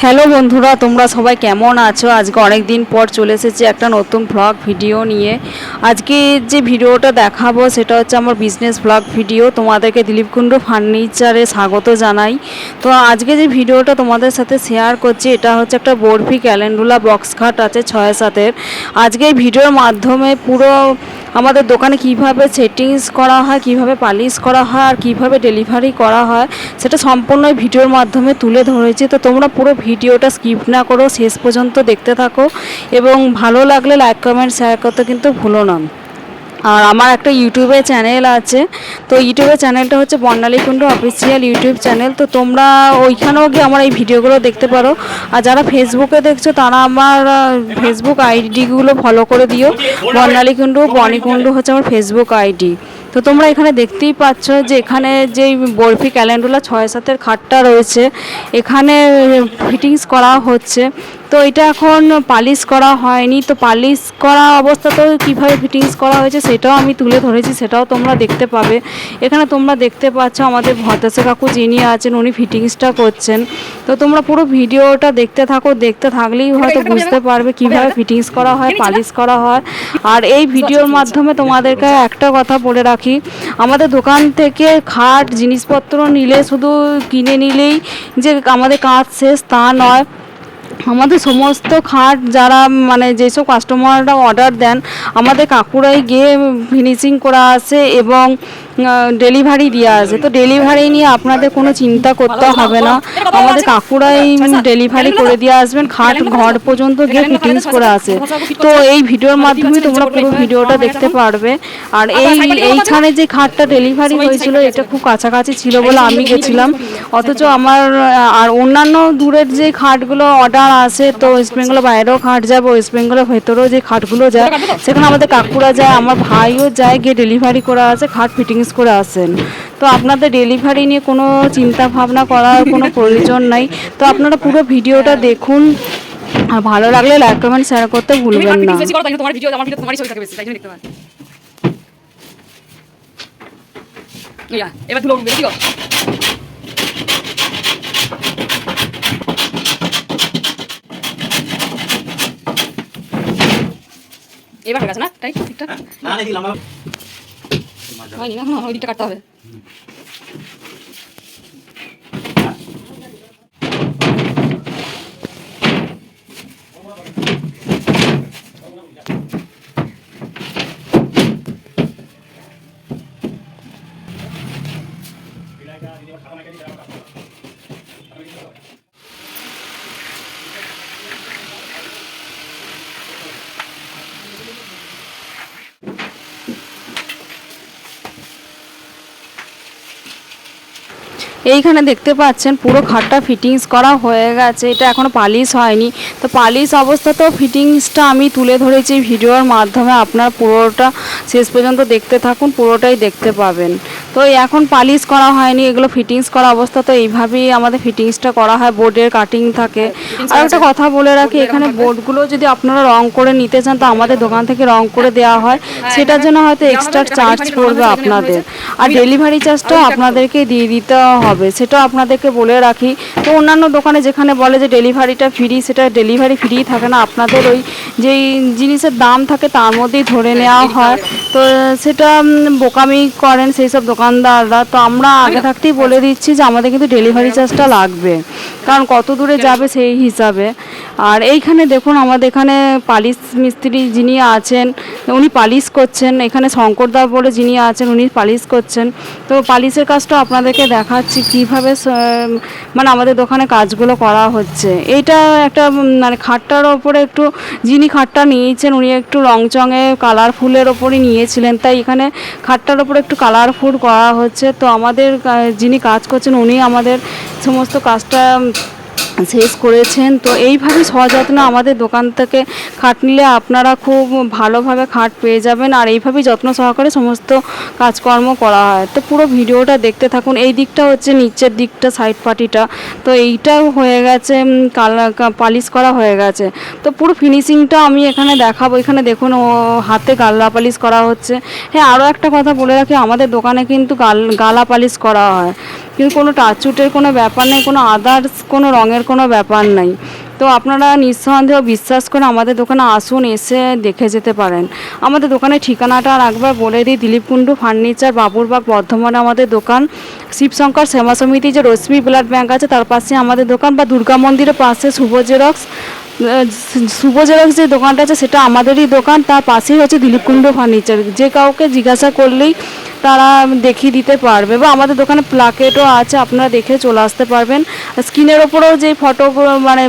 Hello বন্ধুরা, তোমরা সবাই কেমন আছো? আজকে অনেক দিন পর চলে এসেছি একটা নতুন ভ্লগ ভিডিও নিয়ে। আজকে যে ভিডিওটা দেখাবো সেটা হচ্ছে আমার বিজনেস ভ্লগ ভিডিও। তোমাদেরকে দিলীপ কুণ্ডু ফার্নিচারে স্বাগত জানাই। তো আজকে যে ভিডিওটা তোমাদের সাথে শেয়ার করছি এটা হচ্ছে একটা বরফি ক্যালেন্ডুলা বক্স খাট আছে 6-7-এর। আজকে এই ভিডিওর মাধ্যমে পুরো আমাদের দোকানে কিভাবে সেটিংস করা হয়, কিভাবে পালিশ করা হয় আর কিভাবে ডেলিভারি করা হয় সেটা সম্পূর্ণ ভিডিওর মাধ্যমে তুলে ধরেছি। তো তোমরা পুরো ভিডিওটা স্কিপ না করো, শেষ পর্যন্ত দেখতে থাকো এবং ভালো লাগলে লাইক কমেন্ট শেয়ার করতে কিন্তু ভুলো না। আর আমার একটা ইউটিউবে চ্যানেল আছে, তো ইউটিউবের চ্যানেলটা হচ্ছে বর্ণালী কুণ্ডু অফিসিয়াল ইউটিউব চ্যানেল। তো তোমরা ওইখানেও গিয়ে আমার এই ভিডিওগুলো দেখতে পারো। আর যারা ফেসবুকে দেখছো তারা আমার ফেসবুক আইডিগুলো ফলো করে দিও। বর্ণালী কুণ্ডু, বনি কুণ্ডু হচ্ছে আমার ফেসবুক আইডি। তো তোমরা এখানে দেখতেই পাচ্ছ যে এখানে যেই বরফি ক্যালেন্ডুলা 6-7-এর খাটটা রয়েছে এখানে ফিটিংস করা হচ্ছে। তো এটা এখন পালিশ করা হয়নি, তো পালিশ করা অবস্থাতেও কীভাবে ফিটিংস করা হয়েছে সেটাও আমি তুলে ধরেছি, সেটাও তোমরা দেখতে পাবে। এখানে তোমরা দেখতে পাচ্ছ আমাদের ভদ্রাসে কাকু যিনি আছেন উনি ফিটিংসটা করছেন। তো তোমরা পুরো ভিডিওটা দেখতে থাকো, দেখতে থাকলেই হয়তো বুঝতে পারবে কীভাবে ফিটিংস করা হয়, পালিশ করা হয়। আর এই ভিডিওর মাধ্যমে তোমাদেরকে একটা কথা বলে রাখি, আমাদের দোকান থেকে খাট জিনিসপত্র নিলে শুধু কিনে নিলেই যে আমাদের কাজ শেষ তা নয়। আমাদের সমস্ত খাট যারা মানে যেসব কাস্টমাররা অর্ডার দেন আমাদের কাকুরাই গিয়ে ফিনিশিং করা আসে এবং ডেলিভারি দিয়ে আসে। তো ডেলিভারি নিয়ে আপনাদের কোনো চিন্তা করতে হবে না, আমাদের কাকুরাই ডেলিভারি করে দিয়ে আসবেন, খাট ঘর পর্যন্ত গিয়ে ফিটিংস করে আসে। তো এই ভিডিওর মাধ্যমে তোমরা পুরো ভিডিওটা দেখতে পারবে। আর এইখানে যে খাটটা ডেলিভারি হয়েছিল এটা খুব কাছাকাছি ছিল বলে আমি গেছিলাম, অথচ আমার আর অন্যান্য দূরের যে খাটগুলো অর্ডার আসে তো ওয়েস্ট বেঙ্গলের বাইরেও খাট যাবে, ওয়েস্ট বেঙ্গলের ভেতরেও যে খাটগুলো যায় সেখানে আমাদের কাকুরা যায়, আমার ভাইও যায়, গিয়ে ডেলিভারি করে আসে, খাট ফিটিংস করে আসেন। তো আপনাদের ডেলিভারি নিয়ে কোনো চিন্তা ভাবনা করার কোনো প্রয়োজন নাই। তো আপনারা পুরো ভিডিওটা দেখুন, আর ভালো লাগলে লাইক কমেন্ট শেয়ার করতে ভুলবেন না। এবার তুলো বেশি কর। এবার হয়ে গেছে না তাই ঠিকঠাক? না না দিলাম হয়নি না, ওই দিকটা কাটতে হবে। এইখানে দেখতে পাচ্ছেন পুরো খাটটা ফিটিংস করা হয়ে গেছে, এটা এখনও পালিশ হয়নি। তো পালিশ অবস্থাতেও ফিটিংসটা আমি তুলে ধরেছি ভিডিওর মাধ্যমে, আপনার পুরোটা শেষ পর্যন্ত দেখতে থাকুন, পুরোটাই দেখতে পাবেন। তো এখন পালিশ করা হয়নি, এগুলো ফিটিংস করা অবস্থা। তো এইভাবেই আমাদের ফিটিংসটা করা হয়, বোর্ডের কাটিং থাকে। আর একটা কথা বলে রাখি, এখানে বোর্ডগুলো যদি আপনারা রং করে নিতে চান তো আমাদের দোকান থেকে রং করে দেওয়া হয়, সেটার জন্য হয়তো এক্সট্রা চার্জ পড়বে আপনাদের। আর ডেলিভারি চার্জটাও আপনাদেরকে দিয়ে দিতে হবে, সেটাও আপনাদেরকে বলে রাখি। তো অন্যান্য দোকানে যেখানে বলে যে ডেলিভারিটা ফ্রি, সেটা ডেলিভারি ফ্রি থাকে না, আপনাদের ওই যেই জিনিসের দাম থাকে তার মধ্যেই ধরে নেওয়া হয়। তো সেটা বোকামি করেন সেই সব দোকানদাররা। তো আমরা আগে থাকতেই বলে দিচ্ছি যে আমাদের কিন্তু ডেলিভারি চার্জটা লাগবে, কারণ কত দূরে যাবে সেই হিসাবে। আর এইখানে দেখুন আমাদের এখানে পালিশ মিস্ত্রি যিনি আছেন উনি পালিশ করছেন, এখানে শঙ্করদা বলে যিনি আছেন উনি পালিশ করছেন। তো পালিশের কাজটা আপনাদেরকে দেখাচ্ছি কীভাবে মানে আমাদের দোকানে কাজগুলো করা হচ্ছে। এইটা একটা মানে খাটটার ওপরে একটু, যিনি খাটটা নিয়েছেন উনি একটু রংচঙে কালারফুলের ওপরই নিয়েছিলেন, তাই এখানে খাটটার ওপরে একটু কালারফুল করা হচ্ছে। তো আমাদের যিনি কাজ করছেন উনি আমাদের সমস্ত কাজটা শেষ করেছেন। তো এইভাবে সযত্ন আমাদের দোকান থেকে খাট নিলে আপনারা খুব ভালোভাবে খাট পেয়ে যাবেন, আর এইভাবেই যত্ন সহকারে সমস্ত কাজকর্ম করা হয়। তো পুরো ভিডিওটা দেখতে থাকুন। এই দিকটা হচ্ছে নিচের দিকটা, সাইড পাটিটা, তো এইটাও হয়ে গেছে, পালিশ করা হয়ে গেছে। তো পুরো ফিনিশিংটা আমি এখানে দেখাবো। এখানে দেখুন ও হাতে গালা পালিশ করা হচ্ছে। হ্যাঁ, আরও একটা কথা বলে রাখি, আমাদের দোকানে কিন্তু গালা পালিশ করা হয়, কিন্তু কোনো টাচুটের কোনো ব্যাপার নেই, কোনো আদার্স কোনো রঙের কোনো ব্যাপার নাই। তো আপনারা নিঃসন্দেহে বিশ্বাস করে আমাদের দোকানে আসুন, এসে দেখে যেতে পারেন। আমাদের দোকানের ঠিকানাটা আর একবার বলে দিই, দিলীপ কুণ্ডু ফার্নিচার, বাবুরবাগ, বর্ধমানে আমাদের দোকান। শিবশঙ্কর সেবা সমিতি যে রশ্মি ব্লাড ব্যাংক আছে তার পাশে আমাদের দোকান, বা দুর্গা মন্দিরের পাশে শুভ জেরক্স, শুভ জেরক্স যে দোকানটা আছে সেটা আমাদেরই দোকান, তার পাশেই হচ্ছে দিলীপ কুণ্ডু ফার্নিচার। যে কাউকে জিজ্ঞাসা করলেই তারা দেখিয়ে দিতে পারবে, বা আমাদের দোকানে প্লাকেটও আছে, আপনারা দেখে চলে আসতে পারবেন। স্ক্রিনের ওপরেও যে ফটো মানে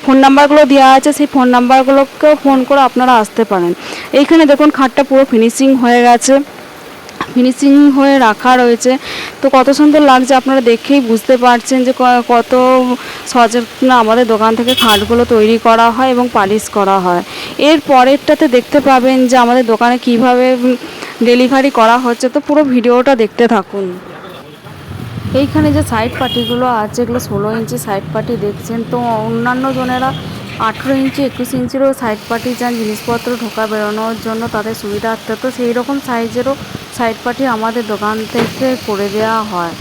ফোন নাম্বারগুলো দেওয়া আছে সেই ফোন নাম্বারগুলোকেও ফোন করে আপনারা আসতে পারেন। এইখানে দেখুন খাটটা পুরো ফিনিশিং হয়ে গেছে, ফিনিশিং হয়ে রাখা রয়েছে। তো কত সুন্দর লাগছে, আপনারা দেখেই বুঝতে পারছেন যে কত সচেতন আমাদের দোকান থেকে খাটগুলো তৈরি করা হয় এবং পালিশ করা হয়। এর পরেরটাতে দেখতে পাবেন যে আমাদের দোকানে কিভাবে ডেলিভারি করা হচ্ছে। তো পুরো ভিডিওটা দেখতে থাকুন। এইখানে যে সাইড পাটিগুলো আছে এগুলো 16 ইঞ্চি সাইড পাটি দেখছেন। তো অন্যান্য জনেরা 18 ইঞ্চি 21 ইঞ্চিরও সাইড পাটি চান জিনিসপত্র ঢোকা বেরোনোর জন্য তাদের সুবিধার্থে। তো সেই রকম সাইজেরও সাইড পাটি আমাদের দোকান থেকে করে দেওয়া হয়।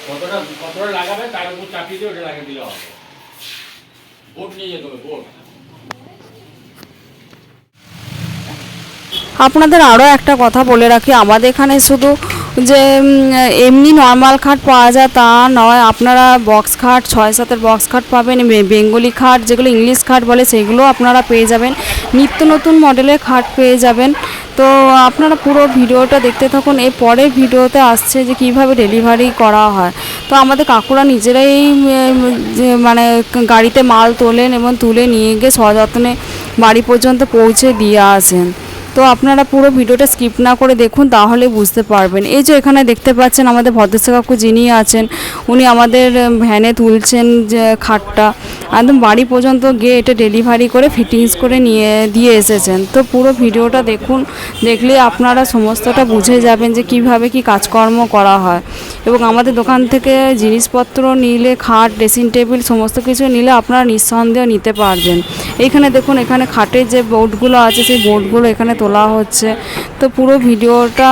কতটা কতটা লাগাবে তার উপর চাপিয়ে দিয়ে ওটা লাগিয়ে দিলে হবে। বোর্ড নিয়ে যেতে হবে, বোর্ড। আপনাদের আরও একটা কথা বলে রাখি, আমাদের এখানে শুধু যে এমনি নর্মাল খাট পাওয়া যায় তা নয়, আপনারা বক্স খাট 6-7 বক্স খাট পাবেন, বেঙ্গলি খাট যেগুলো ইংলিশ খাট বলে সেগুলো আপনারা পেয়ে যাবেন, নিত্য নতুন মডেলের খাট পেয়ে যাবেন। তো আপনারা পুরো ভিডিওটা দেখতে থাকুন। এর পরের ভিডিওতে আসছে যে কিভাবে ডেলিভারি করা হয়। তো আমাদের কাকুরা নিজেরাই মানে গাড়িতে মাল তোলেন এবং তুলে নিয়ে গিয়ে সযত্নে বাড়ি পর্যন্ত পৌঁছে দিয়ে আসেন। তো আপনারা পুরো ভিডিওটা স্কিপ না করে দেখুন, তাহলে বুঝতে পারবেন। এই যে এখানে দেখতে পাচ্ছেন আমাদের ভদ্রেশ্বর কাকু যিনি আছেন, উনি আমাদের ভ্যানে তুলছেন যে খাটটা, একদম বাড়ি পর্যন্ত গিয়ে এটা ডেলিভারি করে ফিটিংস করে নিয়ে দিয়ে এসেছেন। তো পুরো ভিডিওটা দেখুন, দেখলে আপনারা সমস্তটা বুঝে যাবেন যে কিভাবে কি কাজকর্ম করা হয়। এবং আমাদের দোকান থেকে জিনিসপত্র নিলে, খাট, ড্রেসিং টেবিল সমস্ত কিছু নিলে আপনারা নিঃসন্দেহে নিতে পারবেন। এইখানে দেখুন, এখানে খাটের যে বোর্ডগুলো আছে সেই বোর্ডগুলো এখানে তোলা হচ্ছে। তো পুরো ভিডিওটা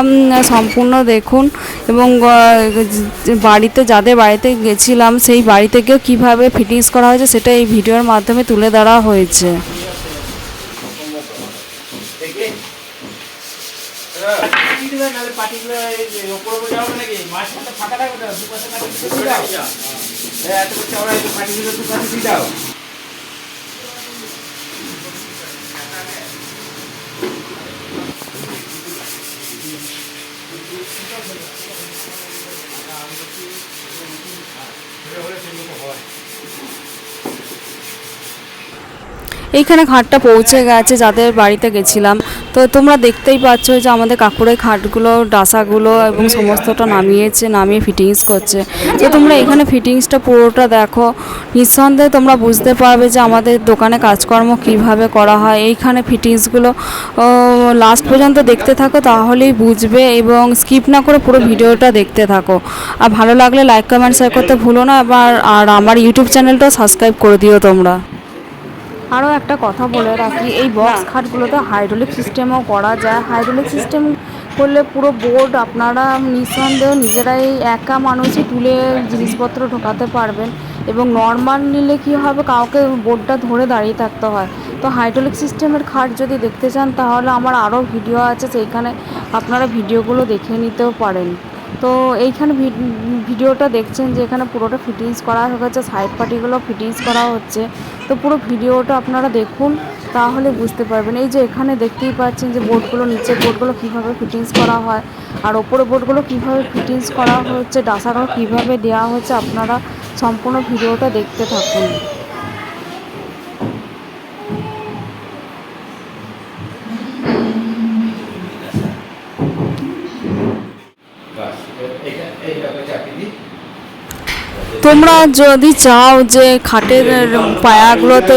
সম্পূর্ণ দেখুন। এবং বাড়িতে যাদের বাড়িতে গেছিলাম সেই বাড়িতে গিয়েও কীভাবে ফিটিংস করা হয়েছে সেটা এই ভিডিওর মাধ্যমে তুলে ধরা হয়েছে। নাহলে পাটিগুলো ওপর উপর যাবে নাকি মাঝখানটা ফাঁকা থাকবে না, দুপাশে পাটি দাও। হ্যাঁ, এত চওড়া এই পাটিগুলো দুপাশে দিয়ে দাও। এইখানে খাটটা পৌঁছে গেছে যাদের বাড়িতে গেছিলাম। তো তোমরা দেখতেই পাচ্ছ যে আমাদের কাকুরের খাটগুলো, ডাসাগুলো এবং সমস্তটা নামিয়ে ফিটিংস করছে। তো তোমরা এখানে ফিটিংসটা পুরোটা দেখো, নিঃসন্দেহে তোমরা বুঝতে পারবে যে আমাদের দোকানে কাজকর্ম কিভাবে করা হয়। এইখানে ফিটিংসগুলো লাস্ট পর্যন্ত দেখতে থাকো, তাহলেই বুঝবে, এবং স্কিপ না করে পুরো ভিডিওটা দেখতে থাকো। আর ভালো লাগলে লাইক, কমেন্ট, শেয়ার করতে ভুলো না। আর আমার ইউটিউব চ্যানেলটাও সাবস্ক্রাইব করে দিও তোমরা। আরও একটা কথা বলে রাখি, এই বক্স খাটগুলোতে হাইড্রোলিক সিস্টেমও করা যায়। হাইড্রোলিক সিস্টেম করলে পুরো বোর্ড আপনারা নিঃসন্দেহে নিজেরাই একা মানুষই তুলে জিনিসপত্র ঢোকাতে পারবেন। এবং নর্মাল নিলে কী হবে, কাউকে বোর্ডটা ধরে দাঁড়িয়ে থাকতে হয়। তো হাইড্রোলিক সিস্টেমের খাট যদি দেখতে চান তাহলে আমার আরও ভিডিও আছে, সেইখানে আপনারা ভিডিওগুলো দেখে নিতেও পারেন। তো এইখানে ভিডিওটা দেখছেন যে এখানে পুরোটা ফিটিংস করা হয়েছে, সাইড পাটিগুলো ফিটিংস করা হচ্ছে। তো পুরো ভিডিওটা আপনারা দেখুন, তাহলে বুঝতে পারবেন। এই যে এখানে দেখতেই পাচ্ছেন যে বোর্ডগুলো, নিচের বোর্ডগুলো কীভাবে ফিটিংস করা হয়, আর ওপরের বোর্ডগুলো কীভাবে ফিটিংস করা হচ্ছে, ডাসাগুলো কীভাবে দেওয়া হচ্ছে, আপনারা সম্পূর্ণ ভিডিওটা দেখতে থাকুন। তোমরা যদি চাও যে খাটের পায়াগুলোতে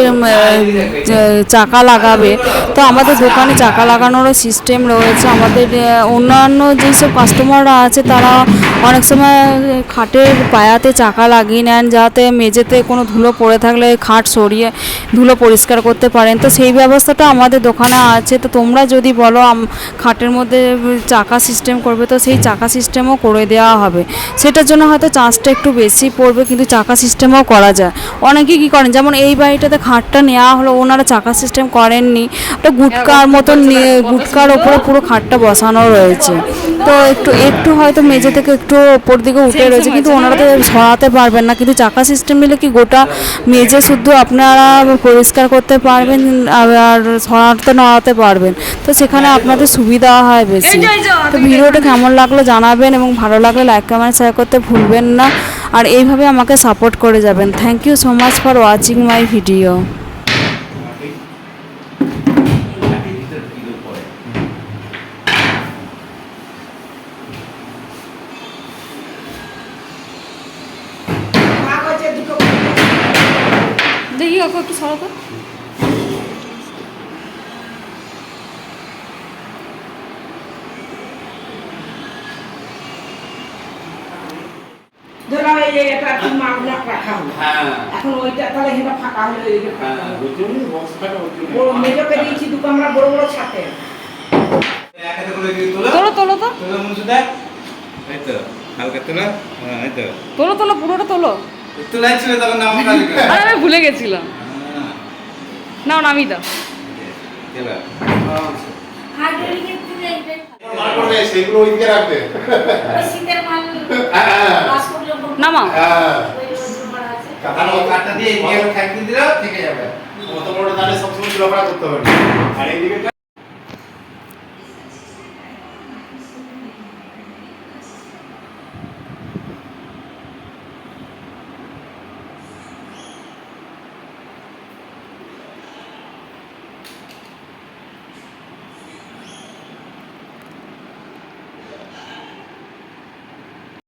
যে চাকা লাগাবে, তো আমাদের দোকানে চাকা লাগানোরও সিস্টেম রয়েছে। আমাদের অন্যান্য যেসব কাস্টমাররা আছে তারা অনেক সময় খাটের পায়াতে চাকা লাগিয়ে নেন, যাতে মেঝেতে কোনো ধুলো পড়ে থাকলে খাট সরিয়ে ধুলো পরিষ্কার করতে পারেন। তো সেই ব্যবস্থাটা আমাদের দোকানে আছে। তো তোমরা যদি বলো খাটের মধ্যে চাকা সিস্টেম করবে, তো সেই চাকা সিস্টেমও করে দেওয়া হবে। সেটার জন্য হয়তো চার্জটা একটু বেশি পড়বে, কিন্তু চাকা সিস্টেমও করা যায়। অনেকে কী করেন, যেমন এই বাড়িটাতে খাটটা নেওয়া হলো, ওনারা চাকা সিস্টেম করেননি, ওটা গুটকার মতন নিয়ে গুটকার ওপরে পুরো খাটটা বসানো রয়েছে। তো একটু হয়তো মেঝে থেকে একটু ওপর দিকে উঠে রয়েছে, কিন্তু ওনারা তো সরাতে পারবেন না। কিন্তু চাকা সিস্টেম নিলে কি গোটা মেঝে শুদ্ধ আপনারা পরিষ্কার করতে পারবেন আর সরাতে নড়াতে পারবেন। তো সেখানে আপনাদের সুবিধা হয় বেশি। তো ভিডিওটা কেমন লাগলো জানাবেন, এবং ভালো লাগলে লাইক কমেন্ট শেয়ার করতে ভুলবেন না। আর এইভাবে আমাকে সাপোর্ট করে যাবেন। Thank you so much for watching my video. দেখি কাকু একটু সরাতো। ধরো এই যে এটা একটু মাগনা রাখা হলো, হ্যাঁ এখন ওইটা তাহলে এটা ফাঁকা হলো, এইটা হ্যাঁ ফাঁকা হলো। বুঝলি বক্সটাটা বুঝলি বড় মেজোকে দিয়েছি 2 কামরা বড় বড় ছাতে। এক হাতে করে দিয়ে তোলো তোলো তোলো তো, তোলো মুছুদা, এই তো হালকা তোলো, হ্যাঁ এই তো তোলো তোলো, পুরোটা তোলো। তোলাই ছিল তখন নাম কালি আরে আমি ভুলে গেছিলাম। নাও নামি দাও। এবার হাইড্রোলিকের থেকে এইটাই মাল করবে সেগুলো ওইদিকে রাখবে। ওই শীতের মাল হ্যাঁ পাস করলে নামাও। হ্যাঁ ওই রোজ আছে। আর ও কাটটা দিয়ে এদিকে ঠ্যাক দিয়ে দিলেও থেকে যাবে। অত বড় দানে সবসময় চলাফেরা করতে হবে না। আর এইদিকে